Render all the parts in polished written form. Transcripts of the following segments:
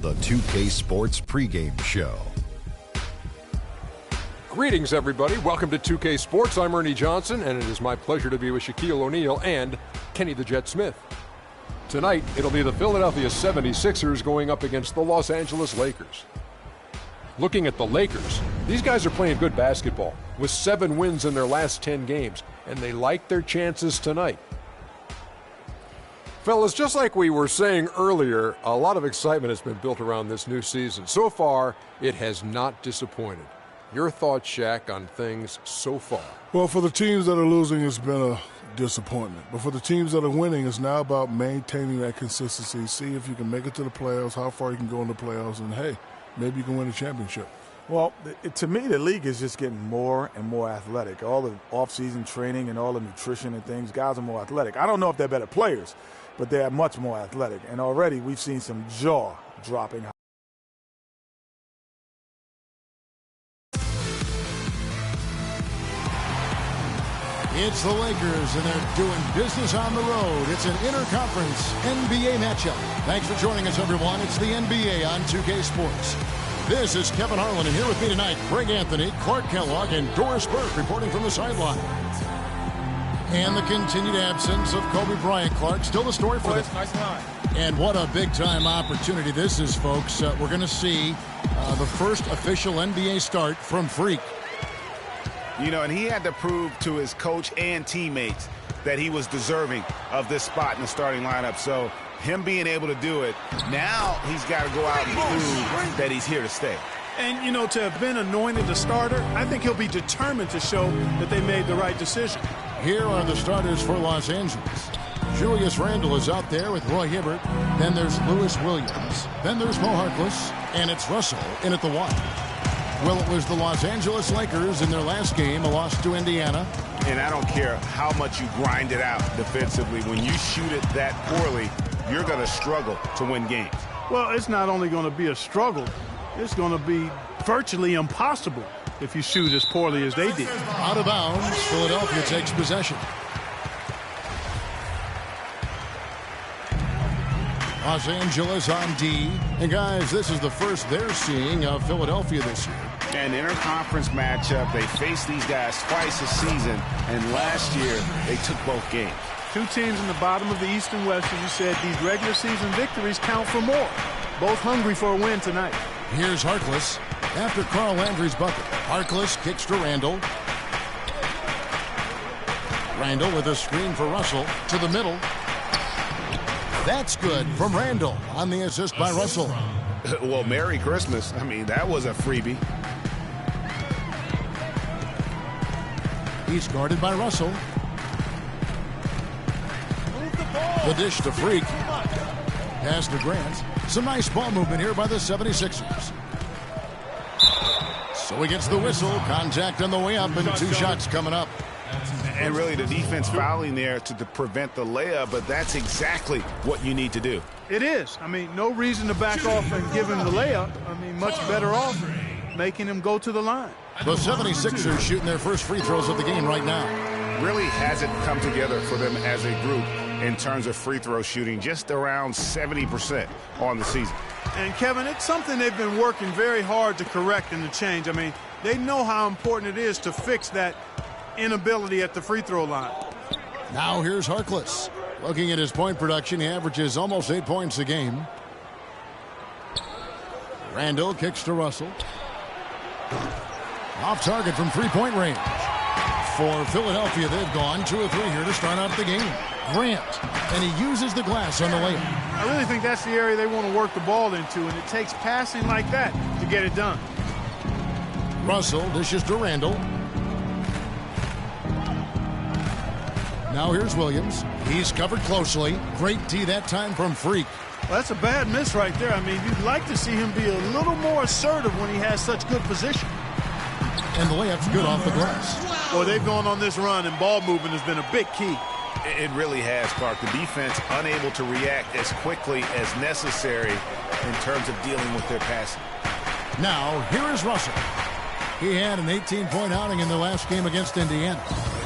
the 2K Sports pregame show. Greetings, everybody. Welcome to 2K Sports. I'm Ernie Johnson, and it is my pleasure to be with Shaquille O'Neal and Kenny the Jet Smith. Tonight, it'll be the Philadelphia 76ers going up against the Los Angeles Lakers. Looking at the Lakers, these guys are playing good basketball with 7 wins in their last 10 games, and they like their chances tonight. Fellas, just like we were saying earlier, a lot of excitement has been built around this new season. So far, it has not disappointed. Your thoughts, Shaq, on things so far? Well, for the teams that are losing, it's been a disappointment. But for the teams that are winning, it's now about maintaining that consistency. See if you can make it to the playoffs, how far you can go in the playoffs, and, hey, maybe you can win a championship. Well, to me, the league is just getting more and more athletic. All the off-season training and all the nutrition and things, guys are more athletic. I don't know if they're better players, but they are much more athletic. And already we've seen some jaw-dropping. It's the Lakers, and they're doing business on the road. It's an interconference NBA matchup. Thanks for joining us, everyone. It's the NBA on 2K Sports. This is Kevin Harlan, and here with me tonight, Greg Anthony, Clark Kellogg, and Doris Burke reporting from the sideline. And the continued absence of Kobe Bryant. Clark, still the story for this. Nice line. And what a big-time opportunity this is, folks. We're going to see the first official NBA start from Freak. You know, and he had to prove to his coach and teammates that he was deserving of this spot in the starting lineup. So him being able to do it, now he's got to go out and prove that he's here to stay. And, you know, to have been anointed the starter, I think he'll be determined to show that they made the right decision. Here are the starters for Los Angeles. Julius Randle is out there with Roy Hibbert. Then there's Lewis Williams. Then there's Mo Harkless. And it's Russell in at the 1. Well, it was the Los Angeles Lakers in their last game, a loss to Indiana. And I don't care how much you grind it out defensively. When you shoot it that poorly, you're going to struggle to win games. Well, it's not only going to be a struggle, it's going to be virtually impossible if you shoot as poorly as they did. Out of bounds, Philadelphia takes possession. Los Angeles on D. And, guys, this is the first they're seeing of Philadelphia this year. An interconference matchup. They faced these guys twice a season, and last year they took both games. 2 teams in the bottom of the East and West, as you said, these regular season victories count for more. Both hungry for a win tonight. Here's Harkless after Carl Landry's bucket. Harkless kicks to Randle. Randle with a screen for Russell to the middle. That's good from Randle on the assist by Russell. Well, Merry Christmas. I mean, that was a freebie. He's guarded by Russell. The dish to Freak. Pass to Grant. Some nice ball movement here by the 76ers. So he gets the whistle. Contact on the way up, and 2 shots coming up. And really the defense fouling there to prevent the layup, but that's exactly what you need to do. It is. I mean, no reason to back off and give him the layup. I mean, much better off making him go to the line. The 76ers shooting their first free throws of the game right now. Really hasn't come together for them as a group in terms of free throw shooting, just around 70% on the season. And, Kevin, it's something they've been working very hard to correct and to change. I mean, they know how important it is to fix that inability at the free throw line. Now here's Harkless. Looking at his point production, he averages almost 8 points a game. Randle kicks to Russell. Off target from three-point range. For Philadelphia, they've gone 2 of 3 here to start out the game. Grant, and he uses the glass on the layup. I really think that's the area they want to work the ball into, and it takes passing like that to get it done. Russell dishes to Randle. Now here's Williams. He's covered closely. Great D that time from Freak. Well, that's a bad miss right there. I mean, you'd like to see him be a little more assertive when he has such good position. And the layup's good off the glass. Boy, they've gone on this run, and ball movement has been a big key. It really has, Clark. The defense unable to react as quickly as necessary in terms of dealing with their passing. Now, here is Russell. He had an 18-point outing in the last game against Indiana.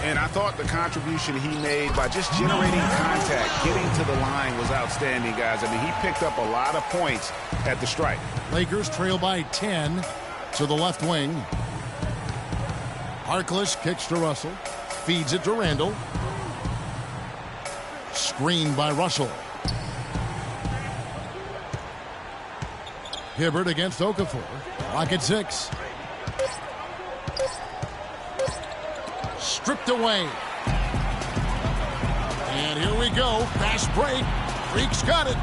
And I thought the contribution he made by just generating contact, getting to the line was outstanding, guys. I mean, he picked up a lot of points at the stripe. Lakers trail by 10 to the left wing. Harkless kicks to Russell. Feeds it to Randall. Screened by Russell. Hibbert against Okafor. Clock at 6. Stripped away. And here we go. Fast break. Freak's got it.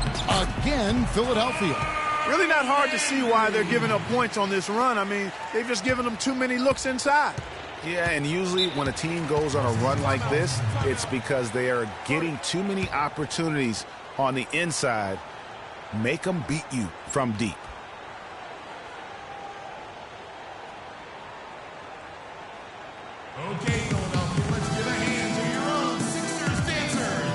Again, Philadelphia. Really not hard to see why they're giving up points on this run. I mean, they've just given them too many looks inside. Yeah, and usually when a team goes on a run like this, it's because they are getting too many opportunities on the inside. Make them beat you from deep. Okay, Philadelphia, let's get a hand to your own Sixers dancers.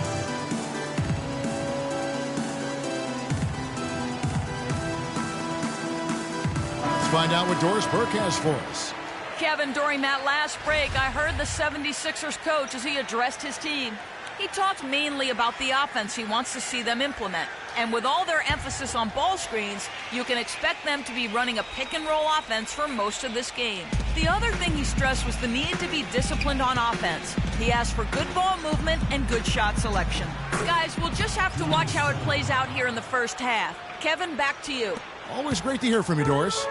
Let's find out what Doris Burke has for us. Kevin, during that last break, I heard the 76ers coach as he addressed his team. He talked mainly about the offense he wants to see them implement. And with all their emphasis on ball screens, you can expect them to be running a pick-and-roll offense for most of this game. The other thing he stressed was the need to be disciplined on offense. He asked for good ball movement and good shot selection. Guys, we'll just have to watch how it plays out here in the first half. Kevin, back to you. Always great to hear from you, Doris.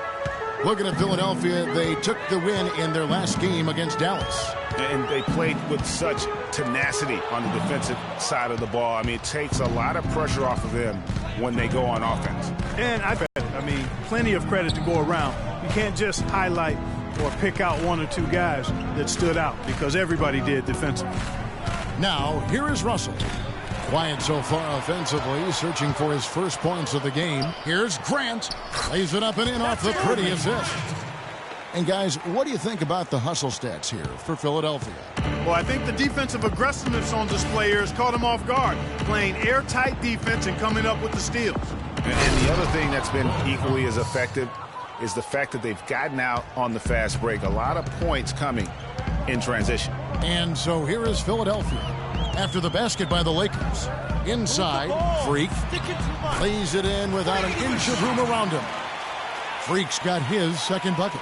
Looking at Philadelphia, they took the win in their last game against Dallas. And they played with such tenacity on the defensive side of the ball. I mean, it takes a lot of pressure off of them when they go on offense. And I mean, plenty of credit to go around. You can't just highlight or pick out one or two guys that stood out because everybody did defensively. Now, here is Russell. Quiet so far offensively, searching for his first points of the game. Here's Grant. Lays it up and in off the pretty assist. And guys, what do you think about the hustle stats here for Philadelphia? Well, I think the defensive aggressiveness on display here has caught him off guard, playing airtight defense and coming up with the steals. And the other thing that's been equally as effective is the fact that they've gotten out on the fast break. A lot of points coming in transition. And so here is Philadelphia. After the basket by the Lakers. Inside, Freak lays it in without an inch of room around him. Freak's got his second bucket.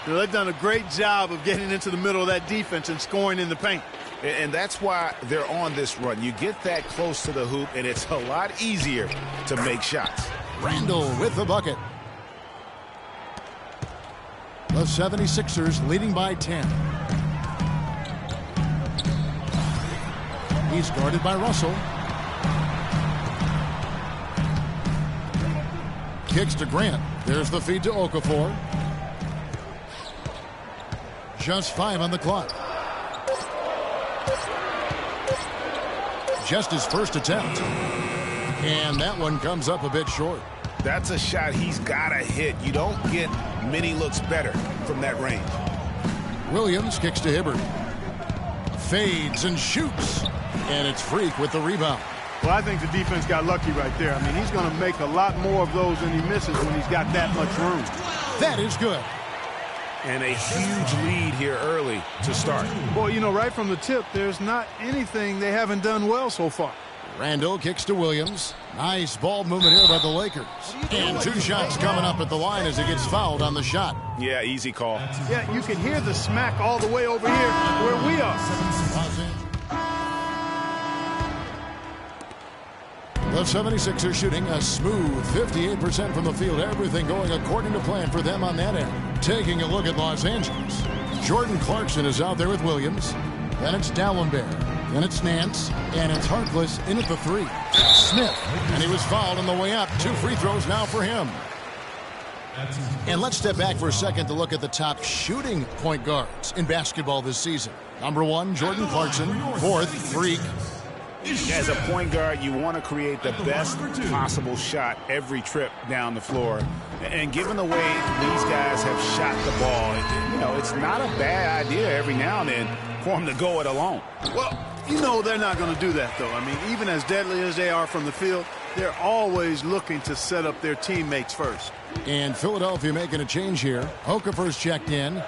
They've done a great job of getting into the middle of that defense and scoring in the paint. And that's why they're on this run. You get that close to the hoop, and it's a lot easier to make shots. Randall with the bucket. The 76ers leading by 10. He's guarded by Russell. Kicks to Grant. There's the feed to Okafor. Just 5 on the clock. Just his first attempt. And that one comes up a bit short. That's a shot he's got to hit. You don't get many looks better from that range. Williams kicks to Hibbert. Fades and shoots. And it's Freak with the rebound. Well, I think the defense got lucky right there. I mean, he's going to make a lot more of those than he misses when he's got that much room. That is good. And a huge lead here early to start. Boy, you know, right from the tip, there's not anything they haven't done well so far. Randall kicks to Williams. Nice ball movement here by the Lakers. And 2 shots coming up at the line as he gets fouled on the shot. Yeah, easy call. Yeah, you can hear the smack all the way over here where we are. The 76ers shooting a smooth 58% from the field. Everything going according to plan for them on that end. Taking a look at Los Angeles. Jordan Clarkson is out there with Williams. Then it's Dallenberg. Then it's Nance. And it's Harkless in at the 3. Smith. And he was fouled on the way up. 2 free throws now for him. And let's step back for a second to look at the top shooting point guards in basketball this season. Number 1, Jordan Clarkson. 4th, Freak. As a point guard, you want to create the best possible shot every trip down the floor. And given the way these guys have shot the ball, you know, it's not a bad idea every now and then for them to go it alone. Well, you know they're not going to do that, though. I mean, even as deadly as they are from the field, they're always looking to set up their teammates first. And Philadelphia making a change here. Okafor's checked in.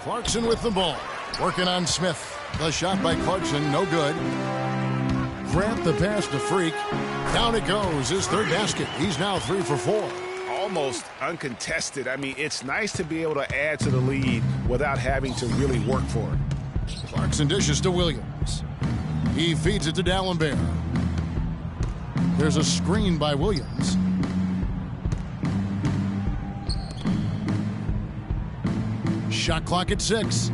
Clarkson with the ball. Working on Smith. The shot by Clarkson, no good. Grant the pass to Freak. Down it goes, his third basket. He's now 3 for 4. Almost uncontested. I mean, it's nice to be able to add to the lead without having to really work for it. Clarkson dishes to Williams. He feeds it to Dalembert. There's a screen by Williams. Shot clock at 6.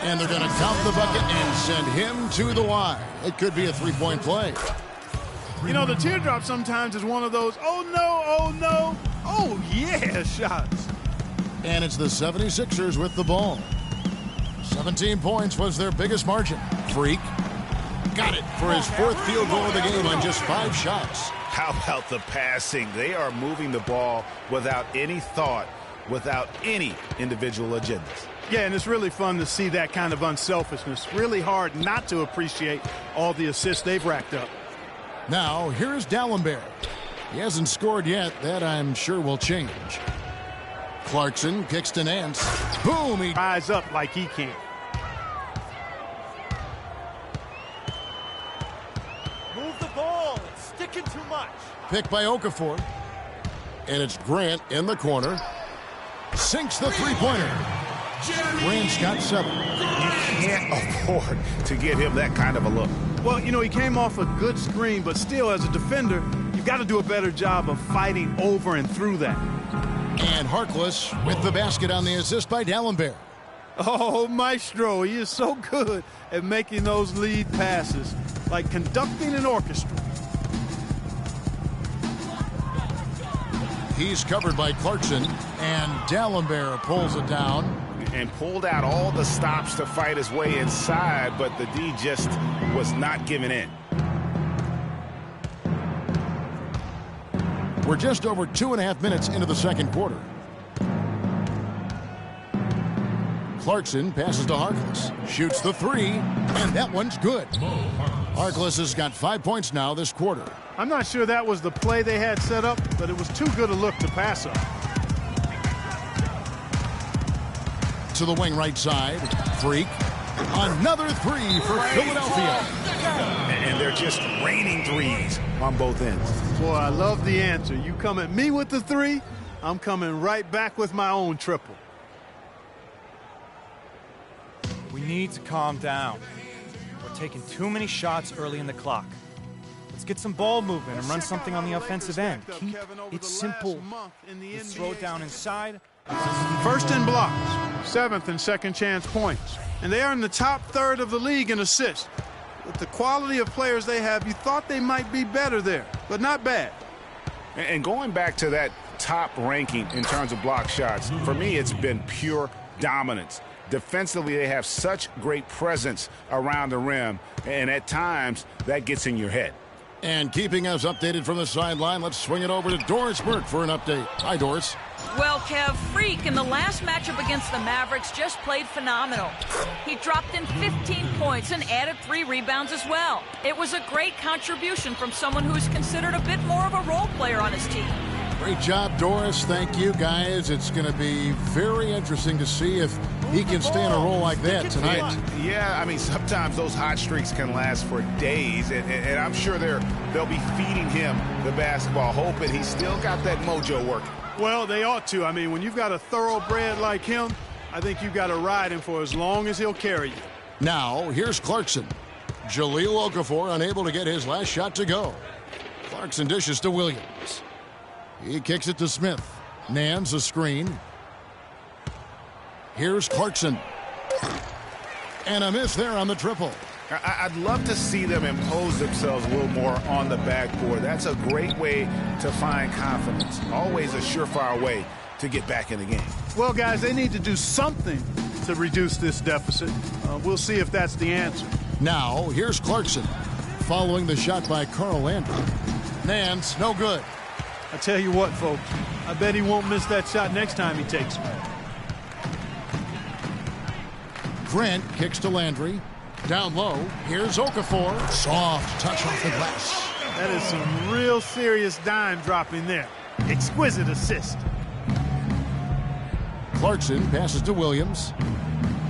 And they're going to count the bucket and send him to the line. It could be a three-point play. You know, the teardrop sometimes is one of those, oh no, oh yeah shots. And it's the 76ers with the ball. 17 points was their biggest margin. Freak got it for his 4th field goal of the game on just 5 shots. How about the passing? They are moving the ball without any thought, without any individual agendas. Yeah, and it's really fun to see that kind of unselfishness. Really hard not to appreciate all the assists they've racked up. Now, here's Dalembert. He hasn't scored yet. That, I'm sure, will change. Clarkson kicks to Nance. Boom! He rise up like he can. Move the ball. It's sticking too much. Picked by Okafor. And it's Grant in the corner. Sinks the three-pointer. Grant's got 7. You can't afford to give him that kind of a look. Well, you know, he came off a good screen, but still, as a defender, you've got to do a better job of fighting over and through that. And Harkless with the basket on the assist by Dalembert. Oh, Maestro, he is so good at making those lead passes, like conducting an orchestra. He's covered by Clarkson, and Dalembert pulls it down. And pulled out all the stops to fight his way inside, but the D just was not giving in. We're just over 2.5 minutes into the second quarter. Clarkson passes to Harkless. Shoots the 3, and that one's good. Harkless has got 5 points now this quarter. I'm not sure that was the play they had set up, but it was too good a look to pass up. To the wing right side. Freak. Another 3 for Philadelphia. And they're just raining threes on both ends. Boy, I love the answer. You come at me with the 3, I'm coming right back with my own triple. We need to calm down. We're taking too many shots early in the clock. Let's get some ball movement and run something on the offensive end. Keep it simple. Let's throw it down inside. First in blocks, 7th and second chance points. And they are in the top third of the league in assists. With the quality of players they have, you thought they might be better there, but not bad. And going back to that top ranking in terms of block shots, for me it's been pure dominance. Defensively, they have such great presence around the rim, and at times that gets in your head. And keeping us updated from the sideline, let's swing it over to Doris Burke for an update. Hi, Doris. Well, Kev, Freak in the last matchup against the Mavericks just played phenomenal. He dropped in 15 points and added 3 rebounds as well. It was a great contribution from someone who is considered a bit more of a role player on his team. Great job, Doris. Thank you, guys. It's going to be very interesting to see if he can stay in a role like that tonight. Yeah, I mean, sometimes those hot streaks can last for days, and I'm sure they'll be feeding him the basketball, hoping he's still got that mojo working. Well, they ought to. I mean, when you've got a thoroughbred like him, I think you've got to ride him for as long as he'll carry you. Now, here's Clarkson. Jahlil Okafor unable to get his last shot to go. Clarkson dishes to Williams. He kicks it to Smith. Nance a screen. Here's Clarkson. And a miss there on the triple. I'd love to see them impose themselves a little more on the backboard. That's a great way to find confidence. Always a surefire way to get back in the game. Well, guys, they need to do something to reduce this deficit. We'll see if that's the answer. Now, here's Clarkson. Following the shot by Carl Landry. Nance, no good. I tell you what, folks, I bet he won't miss that shot next time he takes it. Grant kicks to Landry. Down low, here's Okafor. Soft touch off the glass. That is some real serious dime dropping there. Exquisite assist. Clarkson passes to Williams.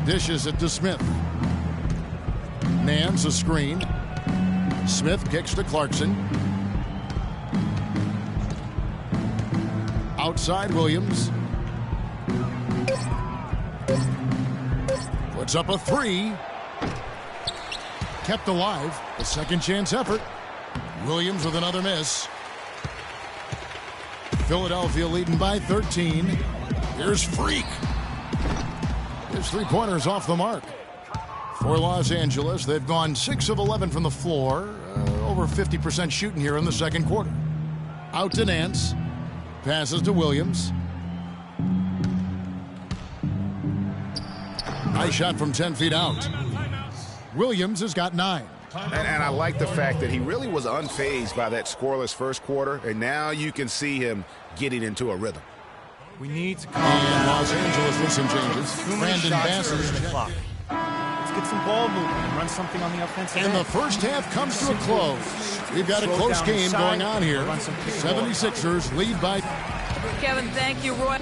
Dishes it to Smith. Nance a screen. Smith kicks to Clarkson. Outside Williams. Puts up a three. Kept alive. A second chance effort. Williams with another miss. Philadelphia leading by 13. Here's Freak. His three-pointers off the mark. For Los Angeles, they've gone 6 of 11 from the floor. Over 50% shooting here in the second quarter. Out to Nance. Passes to Williams. Nice shot from 10 feet out. Williams has got 9. And I like the fact that he really was unfazed by that scoreless first quarter, and now you can see him getting into a rhythm. We need to calm down. Los Angeles with some changes. Brandon Bass early in the clock. Let's get some ball movement and run something on the offensive end. And the first half comes to a close. We've got a close game going on here. 76ers lead by... Kevin, thank you, Roy.